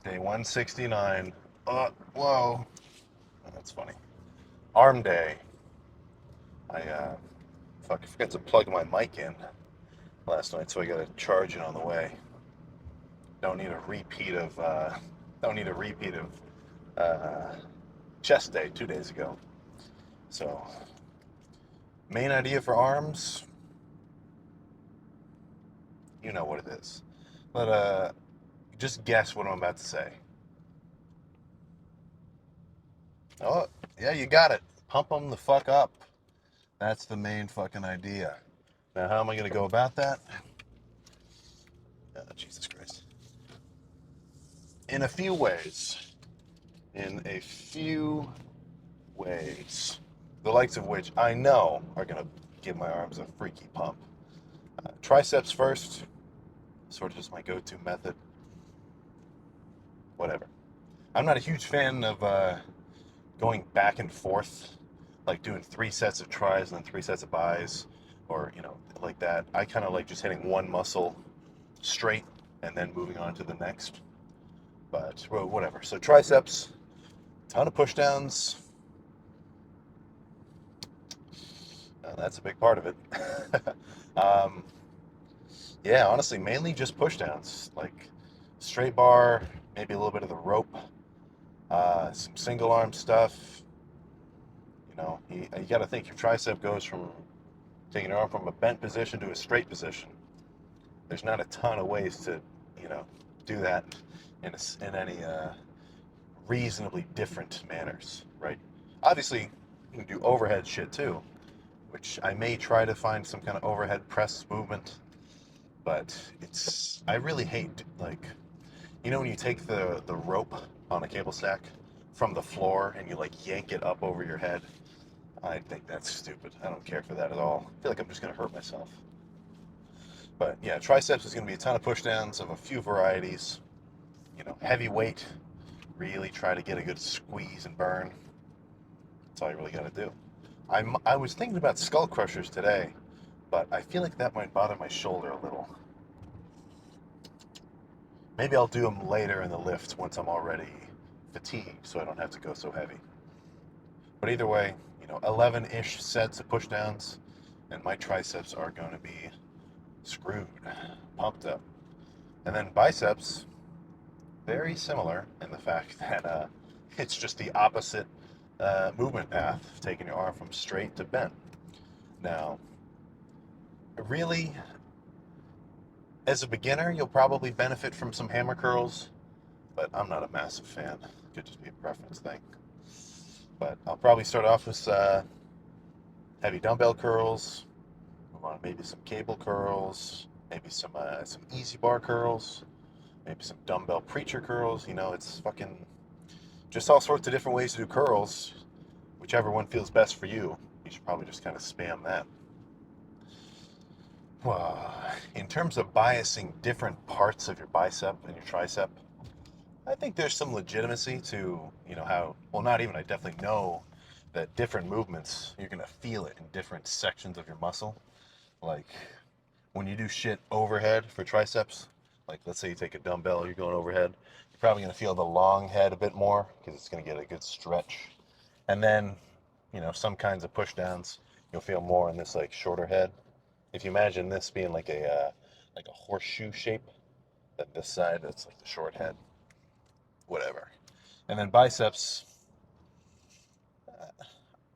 Day 169. Whoa. Oh, that's funny. Arm day. I forgot to plug my mic in last night, so I got to charge it on the way. Don't need a repeat of, don't need a repeat of chest day 2 days ago. So, main idea for arms, you know what it is. But, just guess what I'm about to say. Oh, yeah, you got it. Pump them the fuck up. That's the main fucking idea. Now, how am I going to go about that? Oh, Jesus Christ. In a few ways. In a few ways. The likes of which I know are going to give my arms a freaky pump. Triceps first. Sort of just my go-to method. Whatever. I'm not a huge fan of going back and forth, like doing 3 sets of tris and then 3 sets of bis, or like that. I kind of like just hitting one muscle straight and then moving on to the next. But well, whatever. So triceps, ton of push downs. That's a big part of it. um, yeah, honestly, mainly just push downs, like straight bar, maybe a little bit of the rope, some single arm stuff. You got to think your tricep goes from taking your arm from a bent position to a straight position. There's not a ton of ways to, you know, do that in any reasonably different manners, right? Obviously, you can do overhead shit too, which I may try to find some kind of overhead press movement, but I really hate, like, when you take the rope on a cable stack from the floor and you like yank it up over your head. I think that's stupid. I don't care for that at all. I feel like I'm just gonna hurt myself. But yeah, triceps is gonna be a ton of push downs of a few varieties. Heavy weight. Really try to get a good squeeze and burn. That's all you really gotta do. I was thinking about skull crushers today, but I feel like that might bother my shoulder a little. Maybe I'll do them later in the lift once I'm already fatigued, so I don't have to go so heavy. But either way, 11-ish sets of push downs, and my triceps are going to be screwed, pumped up. And then biceps, very similar in the fact that it's just the opposite movement path, taking your arm from straight to bent. Now, really, as a beginner, you'll probably benefit from some hammer curls, but I'm not a massive fan. It could just be a preference thing. But I'll probably start off with heavy dumbbell curls, move on to maybe some cable curls, maybe some easy bar curls, maybe some dumbbell preacher curls. It's fucking just all sorts of different ways to do curls. Whichever one feels best for you, you should probably just kind of spam that. In terms of biasing different parts of your bicep and your tricep, I think there's some legitimacy to, how, well, not even, I definitely know that different movements, you're going to feel it in different sections of your muscle. Like, when you do shit overhead for triceps, like let's say you take a dumbbell, you're going overhead, you're probably going to feel the long head a bit more because it's going to get a good stretch. And then, some kinds of push downs, you'll feel more in this like shorter head. If you imagine this being like a horseshoe shape, then this side, it's like the short head. Whatever. And then biceps,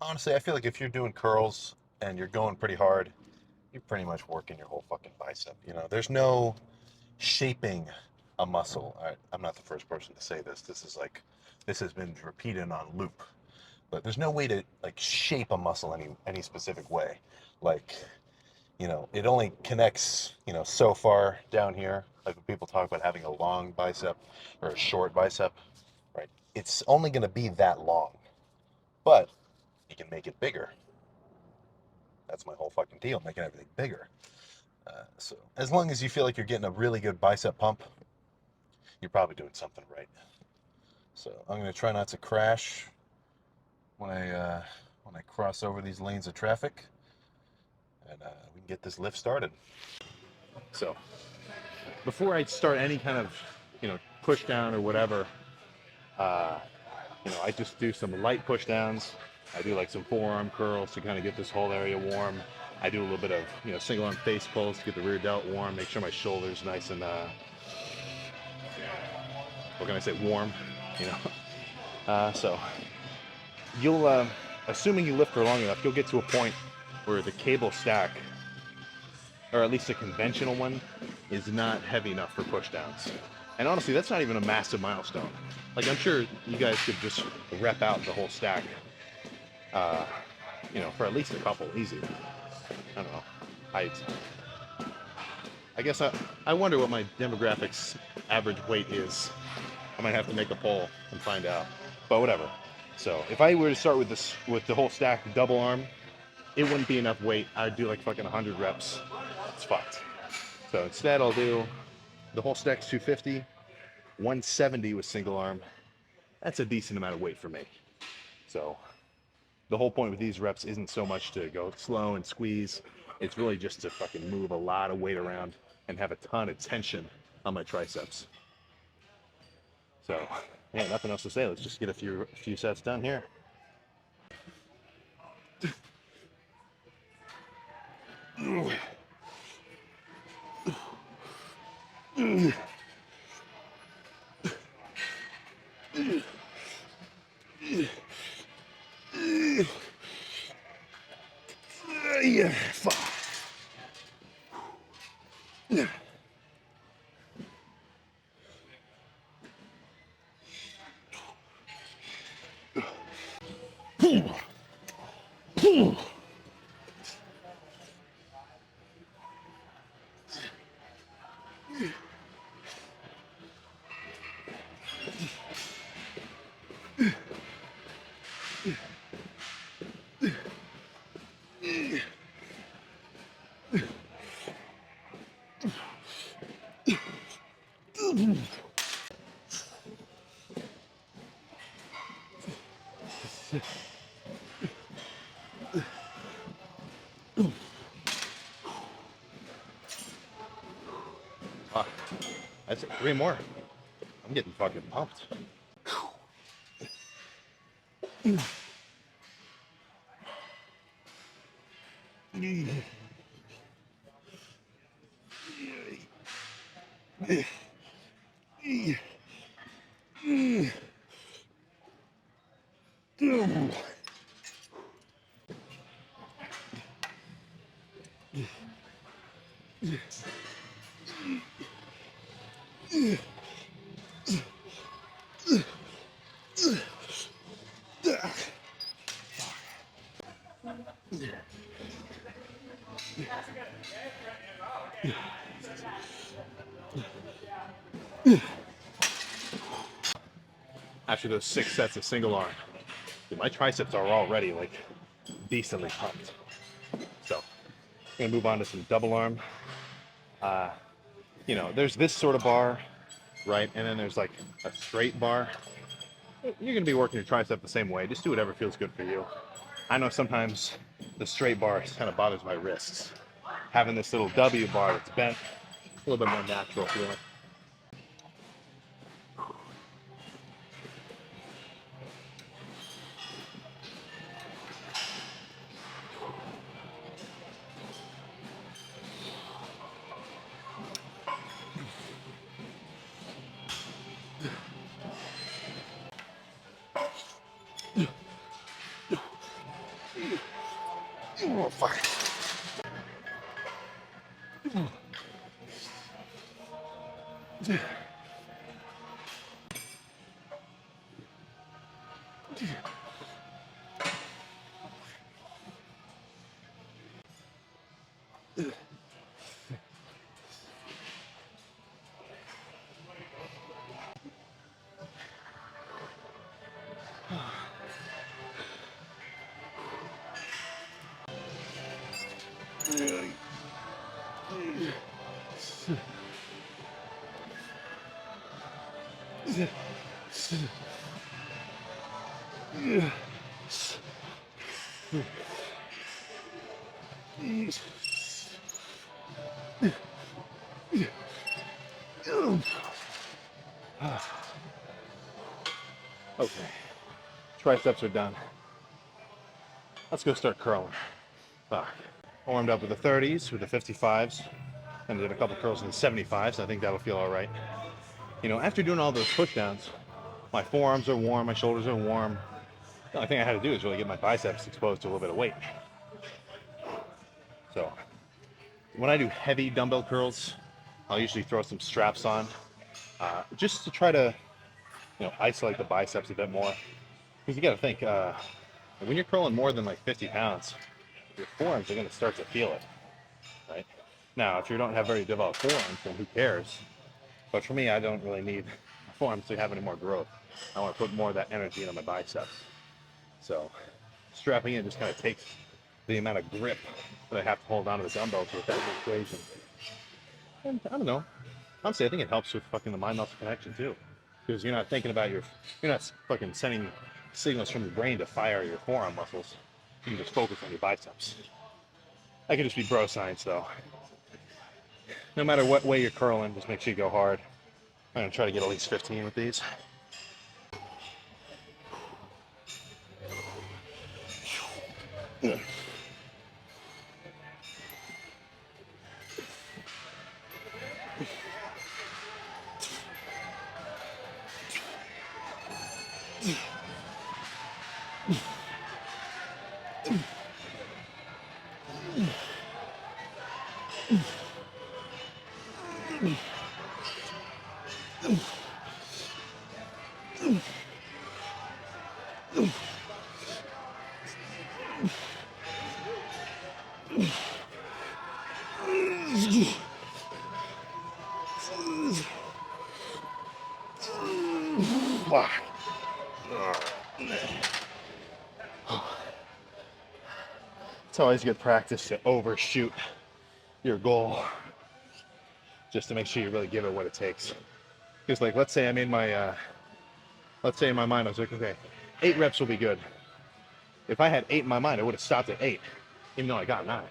honestly, I feel like if you're doing curls and you're going pretty hard, you're pretty much working your whole fucking bicep. There's no shaping a muscle. I'm not the first person to say this. This has been repeated on loop. But there's no way to like shape a muscle any specific way. Like, it only connects, so far down here. Like when people talk about having a long bicep or a short bicep, right? It's only going to be that long, but you can make it bigger. That's my whole fucking deal, making everything bigger. So as long as you feel like you're getting a really good bicep pump, you're probably doing something right. So I'm going to try not to crash when I cross over these lanes of traffic, and we can get this lift started. So before I start any kind of push down or whatever, I just do some light push downs. I do like some forearm curls to kind of get this whole area warm. I do a little bit of, single arm face pulls to get the rear delt warm, make sure my shoulder's nice and, what can I say, warm, you know. So you'll, assuming you lift for long enough, you'll get to a point where the cable stack, or at least a conventional one, is not heavy enough for push downs. And honestly, that's not even a massive milestone. Like, I'm sure you guys could just rep out the whole stack, for at least a couple, easy. I don't know. I guess I wonder what my demographics average weight is. I might have to make a poll and find out. But whatever. So if I were to start with the whole stack double arm, it wouldn't be enough weight. I'd do like fucking 100 reps. It's fucked. So instead, I'll do the whole stack's 250, 170 with single arm. That's a decent amount of weight for me. So the whole point with these reps isn't so much to go slow and squeeze. It's really just to fucking move a lot of weight around and have a ton of tension on my triceps. So, yeah, nothing else to say. Let's just get a few sets done here. Yeah, fuck. That's it. 3 more. I'm getting fucking pumped. After those 6 sets of single arm, dude, my triceps are already like decently pumped. So I'm gonna move on to some double arm. There's this sort of bar, right? And then there's like a straight bar. You're gonna be working your tricep the same way. Just do whatever feels good for you. I know sometimes the straight bar kind of bothers my wrists. Having this little W bar that's bent, a little bit more natural feeling. Oh, fuck. Okay, triceps are done. Let's go start curling. Fuck. Warmed up with the 30s, with the 55s, and did a couple curls in the 75s. I think that'll feel all right. You know, after doing all those pushdowns, my forearms are warm, my shoulders are warm. The only thing I had to do is really get my biceps exposed to a little bit of weight. So when I do heavy dumbbell curls, I'll usually throw some straps on, just to try to, isolate the biceps a bit more. Because you got to think, when you're curling more than like 50 pounds, your forearms are going to start to feel it, right? Now, if you don't have very developed forearms, then who cares? But for me, I don't really need my forearms to have any more growth. I want to put more of that energy into my biceps. So strapping in just kind of takes the amount of grip that I have to hold onto the dumbbells with that equation. And I don't know. Honestly, I think it helps with fucking the mind-muscle connection too, because you're not thinking about you're not fucking sending signals from your brain to fire your forearm muscles. You can just focus on your biceps. That could just be bro science though. No matter what way you're curling, just make sure you go hard. I'm gonna try to get at least 15 with these. It's always good practice to overshoot your goal, just to make sure you really give it what it takes. Because like, let's say I made my, let's say in my mind I was like, okay, 8 reps will be good. If I had 8 in my mind, I would have stopped at 8, even though I got 9.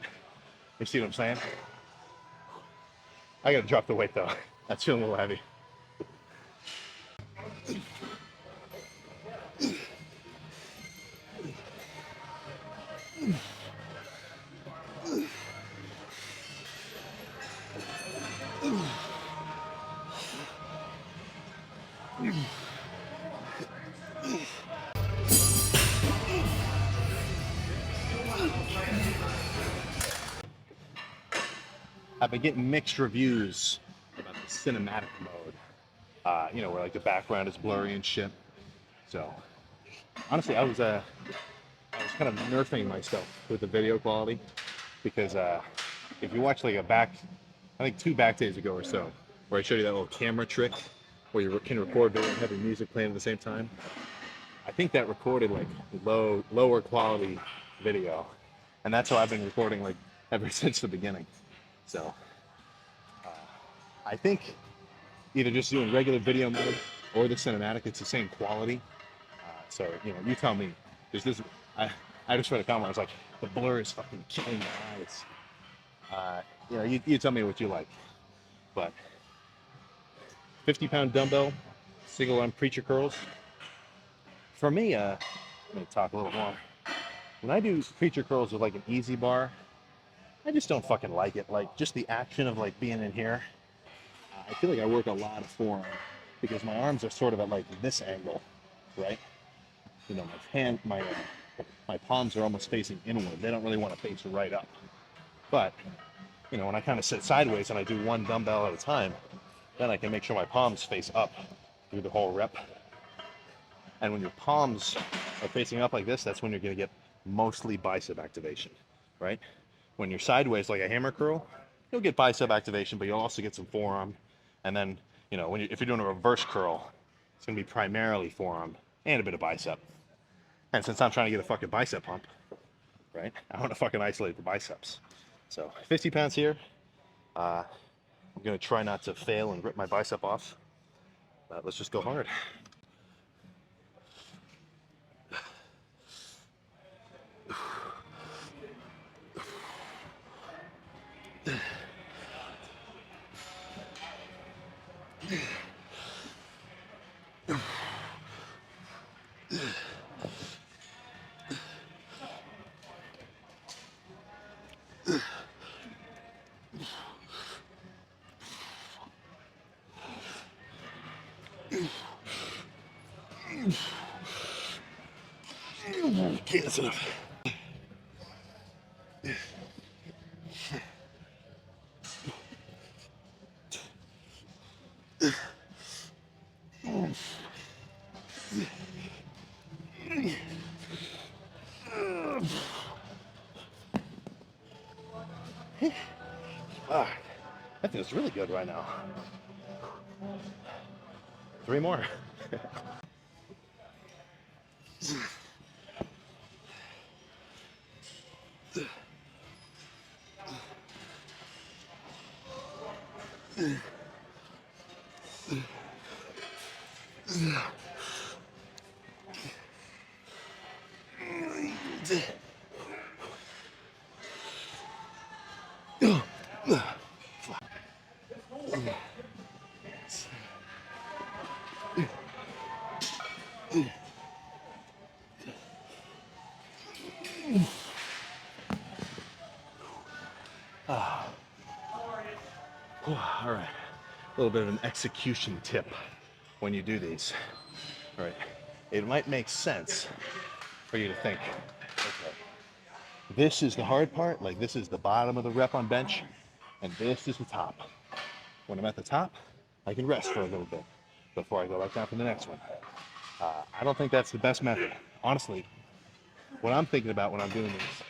You see what I'm saying? I gotta drop the weight though. That's feeling a little heavy. I've been getting mixed reviews about the cinematic mode. Where like the background is blurry and shit. So honestly, I was kind of nerfing myself with the video quality because if you watch like I think 2 back days ago or so, where I showed you that little camera trick where you can record video and have your music playing at the same time. I think that recorded like lower quality video, and that's how I've been recording like ever since the beginning. So I think either just doing regular video mode or the cinematic, it's the same quality. So you tell me. Because I just read a comment. I was like, the blur is fucking killing my eyes. You tell me what you like. But 50-pound dumbbell, single arm preacher curls. For me, let me talk a little more. When I do preacher curls with like an easy bar, I just don't fucking like it. Like just the action of like being in here. I feel like I work a lot of forearm because my arms are sort of at like this angle, right? My palms are almost facing inward. They don't really want to face right up. But when I kind of sit sideways and I do one dumbbell at a time, then I can make sure my palms face up through the whole rep. And when your palms are facing up like this, that's when you're going to get mostly bicep activation, right? When you're sideways like a hammer curl, you'll get bicep activation, but you'll also get some forearm. And then, if you're doing a reverse curl, it's going to be primarily forearm and a bit of bicep. And since I'm trying to get a fucking bicep pump, right, I want to fucking isolate the biceps. So 50 pounds here. I'm going to try not to fail and rip my bicep off. Let's just go hard. Okay, that's enough. Ah, that feels really good right now. 3 more. All right, a little bit of an execution tip when you do these. All right, it might make sense for you to think, okay, this is the hard part, like this is the bottom of the rep on bench, and this is the top. When I'm at the top, I can rest for a little bit before I go back down for the next one. I don't think that's the best method. Honestly, what I'm thinking about when I'm doing this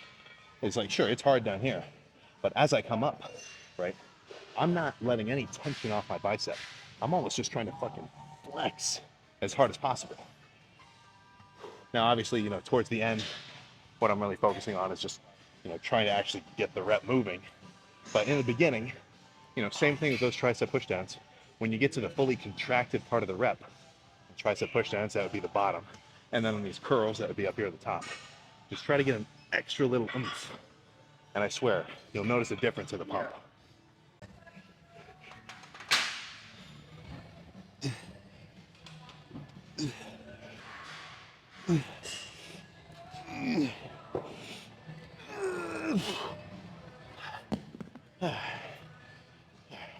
is like, sure, it's hard down here, but as I come up, right, I'm not letting any tension off my bicep. I'm almost just trying to fucking flex as hard as possible. Now, obviously, towards the end, what I'm really focusing on is just, trying to actually get the rep moving. But in the beginning, same thing with those tricep pushdowns. When you get to the fully contracted part of the rep, tricep pushdowns, that would be the bottom. And then on these curls, that would be up here at the top. Just try to get an extra little oomph. And I swear, you'll notice a difference in the pump.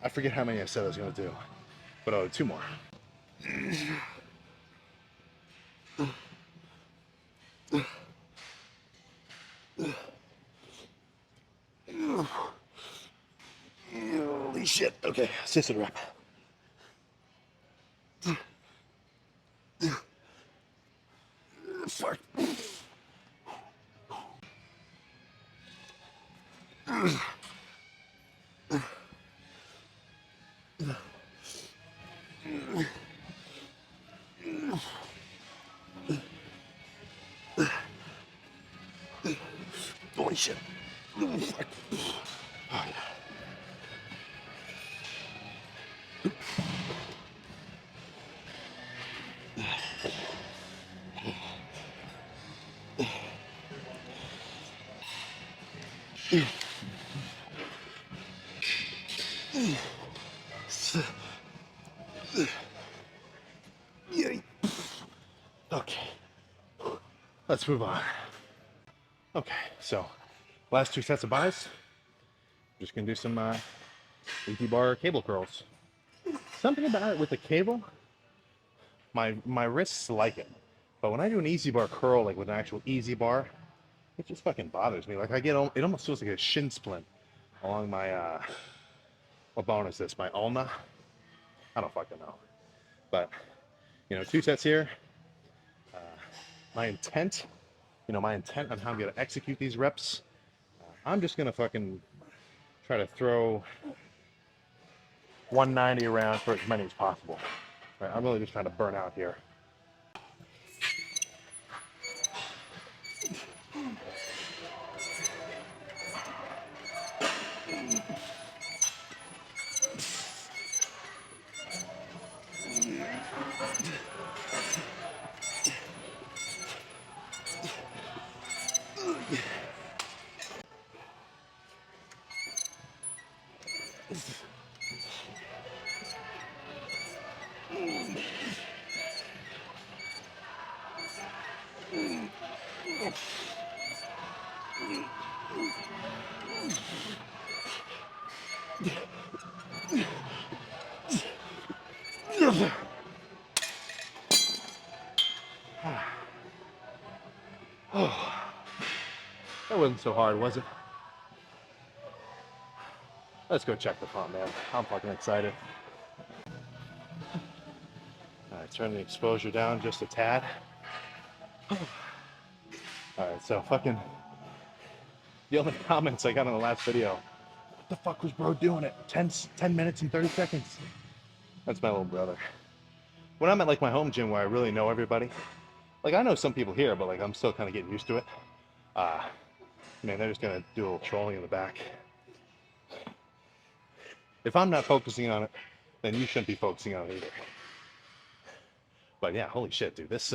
I forget how many I said I was going to do, but I'll do 2 more. Holy shit. Okay, assisted rep. Fuck. Holy shit. Fuck. Oh, yeah. Okay, let's move on. Okay, so last 2 sets of buys. Just gonna do some easy bar cable curls. Something about it with the cable, my wrists like it, but when I do an easy bar curl, like with an actual easy bar, it just fucking bothers me. Like it almost feels like a shin splint along my what bone is this? My ulna? I don't fucking know. But 2 sets here. My intent on how I'm gonna execute these reps, I'm just gonna fucking try to throw 190 around for as many as possible. Right? I'm really just trying to burn out here. Oh, that wasn't so hard, was it? Let's go check the pump, man. I'm fucking excited. All right, turn the exposure down just a tad. All right, so fucking the only comments I got on the last video. What the fuck was bro doing it? 10 minutes and 30 seconds. That's my little brother. When I'm at like my home gym where I really know everybody, like I know some people here, but like I'm still kind of getting used to it. Man, they're just gonna do a little trolling in the back. If I'm not focusing on it, then you shouldn't be focusing on it either. But yeah, holy shit, dude, this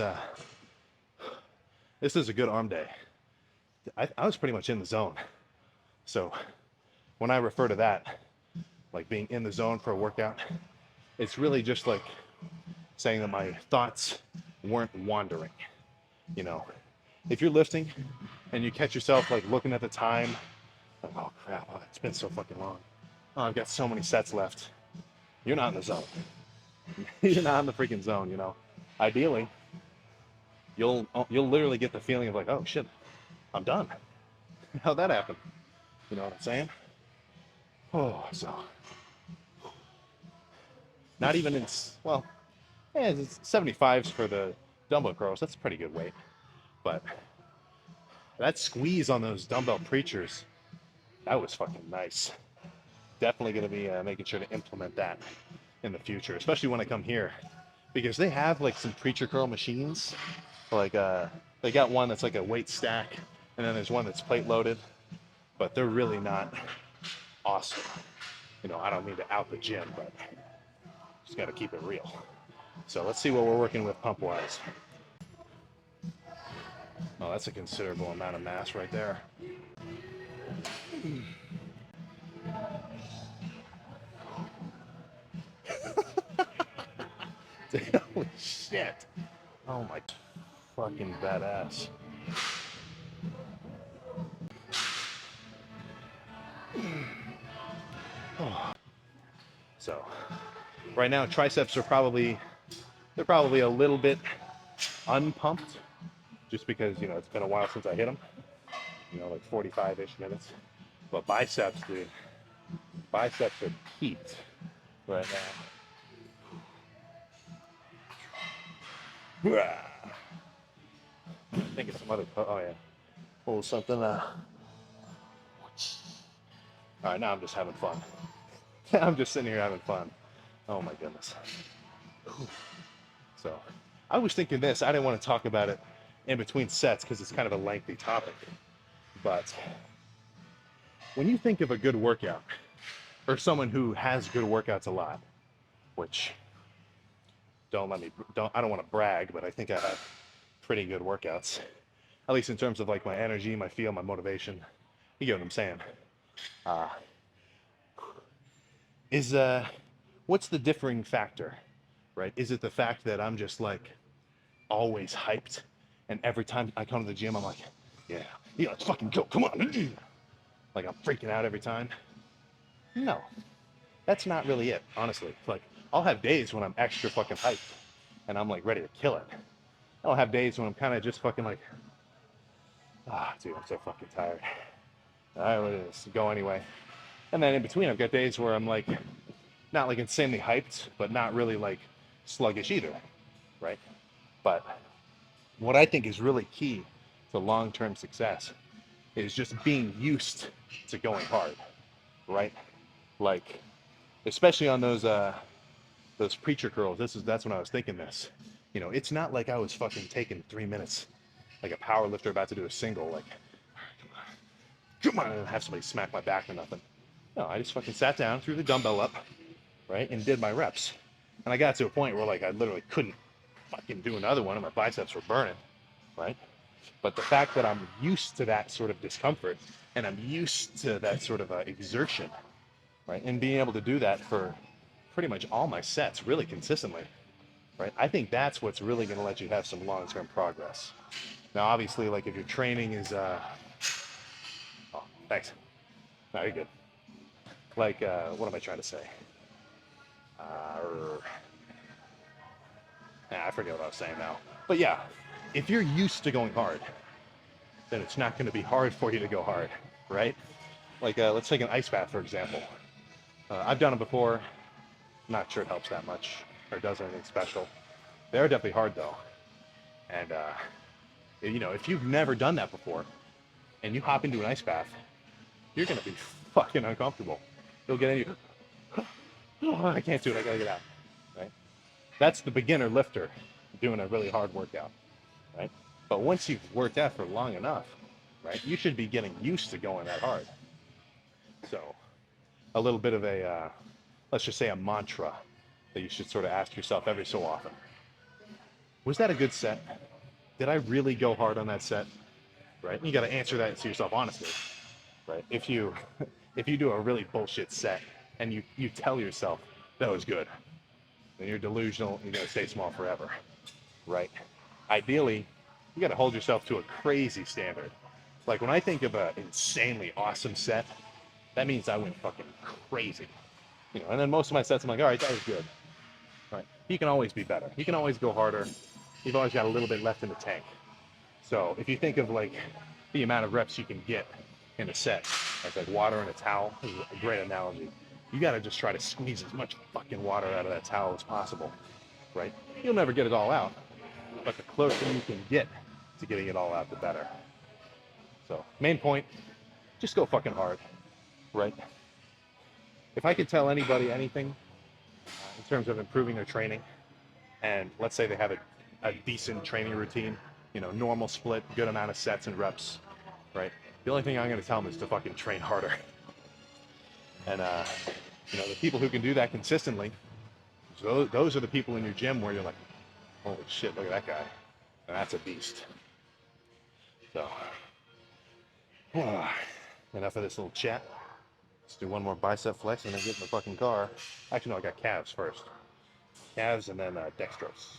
is a good arm day. I was pretty much in the zone. So when I refer to that, like being in the zone for a workout, it's really just like saying that my thoughts weren't wandering. You know, if you're lifting and you catch yourself like looking at the time, like, oh crap, oh, it's been so fucking long. Oh, I've got so many sets left. You're not in the zone. You're not in the freaking zone, you know. Ideally, you'll literally get the feeling of like, oh shit, I'm done. How'd that happen? You know what I'm saying? Oh, so not even in, well, yeah, it's 75s for the dumbbell curls. That's a pretty good weight. But that squeeze on those dumbbell preachers, that was fucking nice. Definitely going to be making sure to implement that in the future, especially when I come here, because they have like some preacher curl machines. Like they got one that's like a weight stack, and then there's one that's plate loaded, but they're really not awesome. You know, I don't mean to out the gym, but just got to keep it real. So let's see what we're working with pump wise. Oh, that's a considerable amount of mass right there. Holy shit. Oh my fucking badass. So right now triceps are probably a little bit unpumped just because, you know, it's been a while since I hit them. You know, like 45-ish minutes. But biceps, dude, biceps are peaked right now. I think it's some other, oh yeah, pull something. All right, now I'm just having fun. I'm just sitting here having fun. Oh my goodness. So, I was thinking this. I didn't want to talk about it in between sets because it's kind of a lengthy topic. But when you think of a good workout, or someone who has good workouts a lot, which I don't want to brag, but I think I have pretty good workouts, at least in terms of like my energy, my feel, my motivation. You get what I'm saying? Uh, is what's the differing factor, right? Is it the fact that I'm just like always hyped, and every time I come to the gym, I'm like, yeah, let's fucking go, come on, like I'm freaking out every time? No, that's not really it, honestly. Like I'll have days when I'm extra fucking hyped, and I'm like ready to kill it. I'll have days when I'm kind of just fucking like, dude, I'm so fucking tired. All right, let's go anyway. And then in between, I've got days where I'm like, not like insanely hyped, but not really like sluggish either, right? But what I think is really key to long-term success is just being used to going hard, right? Like, especially on those preacher curls. That's when I was thinking this. You know, it's not like I was fucking taking 3 minutes like a power lifter about to do a single, like, come on, and have somebody smack my back or nothing. No, I just fucking sat down, threw the dumbbell up, right, and did my reps. And I got to a point where like I literally couldn't fucking do another one, and my biceps were burning, right? But the fact that I'm used to that sort of discomfort, and I'm used to that sort of exertion, right, and being able to do that for pretty much all my sets really consistently, right? I think that's what's really going to let you have some long-term progress. Now, obviously, like if your training is, oh, thanks. No, you're good. Like, what am I trying to say? I forget what I was saying now. But yeah, if you're used to going hard, then it's not going to be hard for you to go hard, right? Like, let's take an ice bath, for example. I've done it before. Not sure it helps that much or does anything special. They're definitely hard, though. And, you know, if you've never done that before and you hop into an ice bath, you're going to be fucking uncomfortable. You'll get in you. Oh, I can't do it. I got to get out, right? That's the beginner lifter doing a really hard workout, right? But once you've worked out for long enough, right, you should be getting used to going that hard. So a little bit of a, let's just say a mantra that you should sort of ask yourself every so often. Was that a good set? Did I really go hard on that set? Right? And you got to answer that to yourself honestly, right? If you if you do a really bullshit set and you tell yourself that was good, then you're delusional. You're gonna stay small forever, right? Ideally, you got to hold yourself to a crazy standard. Like when I think of an insanely awesome set, that means I went fucking crazy. You know, and then most of my sets, I'm like, all right, that was good. Right? You can always be better. You can always go harder. You've always got a little bit left in the tank. So if you think of like the amount of reps you can get in a set, as like water in a towel, is a great analogy. You got to just try to squeeze as much fucking water out of that towel as possible, right? You'll never get it all out, but the closer you can get to getting it all out, the better. So main point, just go fucking hard, right? If I could tell anybody anything in terms of improving their training, and let's say they have a decent training routine, you know, normal split, good amount of sets and reps, right? The only thing I'm going to tell them is to fucking train harder. And, you know, the people who can do that consistently, so those are the people in your gym where you're like, holy shit, look at that guy. And that's a beast. So, enough of this little chat. Let's do one more bicep flex and then get in the fucking car. Actually, no, I got calves first. Calves and then dextrose.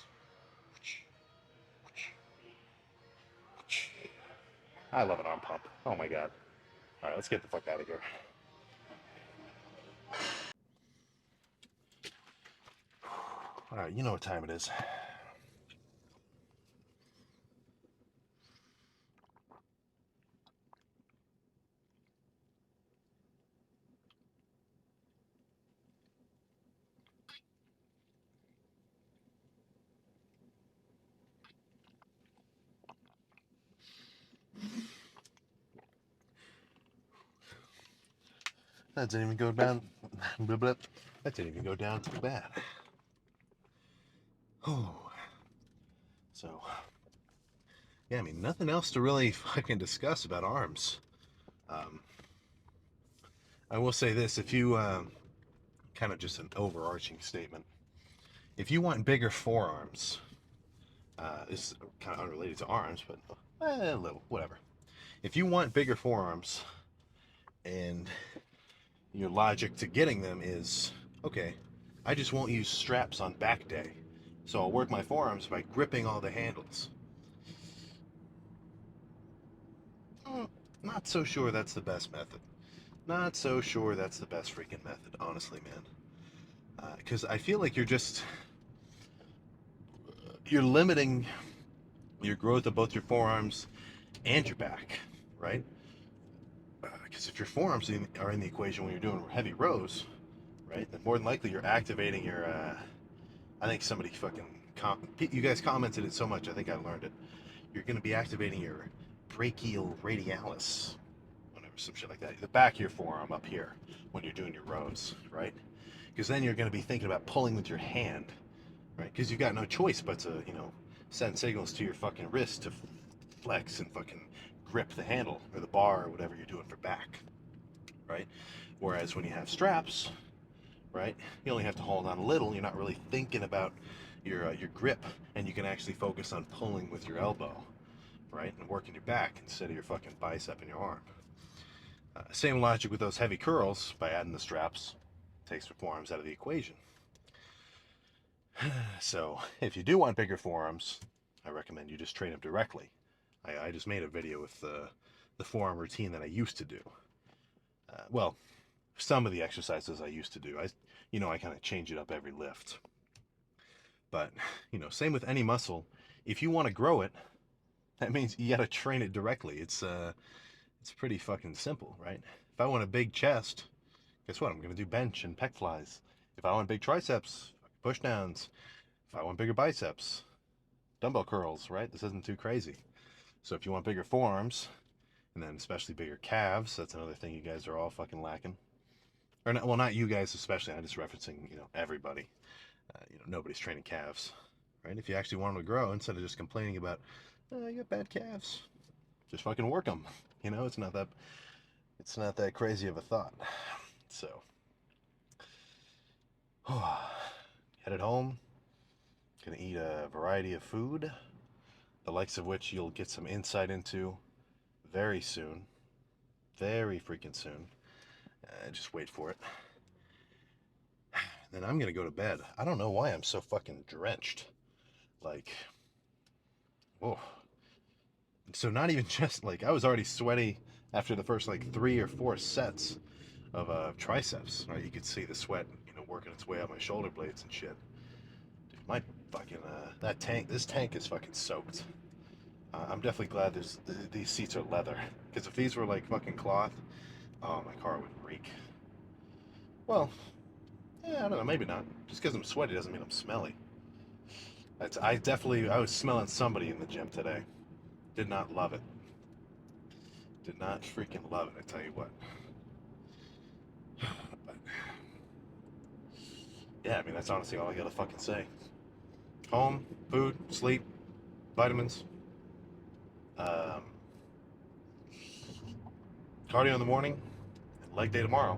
I love an arm pump. Oh my god. All right, let's get the fuck out of here. All right, you know what time it is. That didn't even go down. That didn't even go down too bad. Oh. So, yeah, I mean, nothing else to really fucking discuss about arms. I will say this, if you, kind of just an overarching statement, if you want bigger forearms, this is kind of unrelated to arms, but a little, whatever. If you want bigger forearms, and your logic to getting them is, okay, I just won't use straps on back day, so I'll work my forearms by gripping all the handles. Not so sure that's the best method. Not so sure that's the best freaking method, honestly, man. Because I feel like you're limiting your growth of both your forearms and your back, right? Because if your forearms are in the equation when you're doing heavy rows, right, then more than likely you're activating your, I think somebody fucking, you guys commented it so much, I think I learned it. You're going to be activating your brachial radialis, whatever, some shit like that. The back of your forearm up here when you're doing your rows, right? Because then you're going to be thinking about pulling with your hand, right? Because you've got no choice but to, you know, send signals to your fucking wrist to flex and fucking grip the handle or the bar or whatever you're doing for back, right? Whereas when you have straps, right, you only have to hold on a little. You're not really thinking about your grip, and you can actually focus on pulling with your elbow, right, and working your back instead of your fucking bicep and your arm. Same logic with those heavy curls. By adding the straps, takes the forearms out of the equation. So if you do want bigger forearms, I recommend you just train them directly. I just made a video with the forearm routine that I used to do. Well, some of the exercises I used to do. I kind of change it up every lift. But, you know, same with any muscle. If you want to grow it, That means you got to train it directly. It's pretty fucking simple, right? If I want a big chest, guess what? I'm gonna do bench and pec flies. If I want big triceps, push downs. If I want bigger biceps, dumbbell curls, right? This isn't too crazy. So if you want bigger forearms, and then especially bigger calves, that's another thing you guys are all fucking lacking. Or not, well, not you guys especially. I'm just referencing, everybody. Nobody's training calves, right? If you actually want them to grow, instead of just complaining about, oh, you got bad calves, just fucking work them. It's not that crazy of a thought. So, headed home. Gonna eat a variety of food, the likes of which you'll get some insight into very soon, very freaking soon. Just wait for it. Then I'm gonna go to bed. I don't know why I'm so fucking drenched. Like, whoa. So not even just like I was already sweaty after the first like 3 or 4 sets of triceps. Right, you could see the sweat, working its way up my shoulder blades and shit. Dude, my fucking this tank is fucking soaked. I'm definitely glad these seats are leather, because if these were like fucking cloth, oh, my car would reek. Well, yeah, I don't know, maybe not. Just because I'm sweaty doesn't mean I'm smelly. I was smelling somebody in the gym today. Did not love it. Did not freaking love it, I tell you what. But, yeah, I mean, that's honestly all I gotta fucking say. Home, food, sleep, vitamins, um, cardio in the morning, and leg day tomorrow.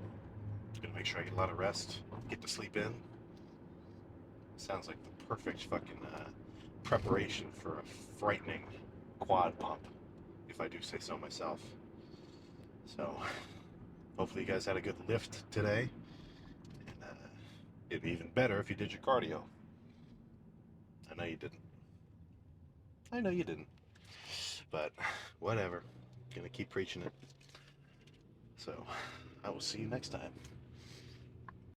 Gonna make sure I get a lot of rest, get to sleep in. Sounds like the perfect fucking preparation for a frightening quad pump, if I do say so myself. So, hopefully you guys had a good lift today. And it'd be even better if you did your cardio. I know you didn't. I know you didn't. But, whatever. Gonna keep preaching it. So, I will see you next time.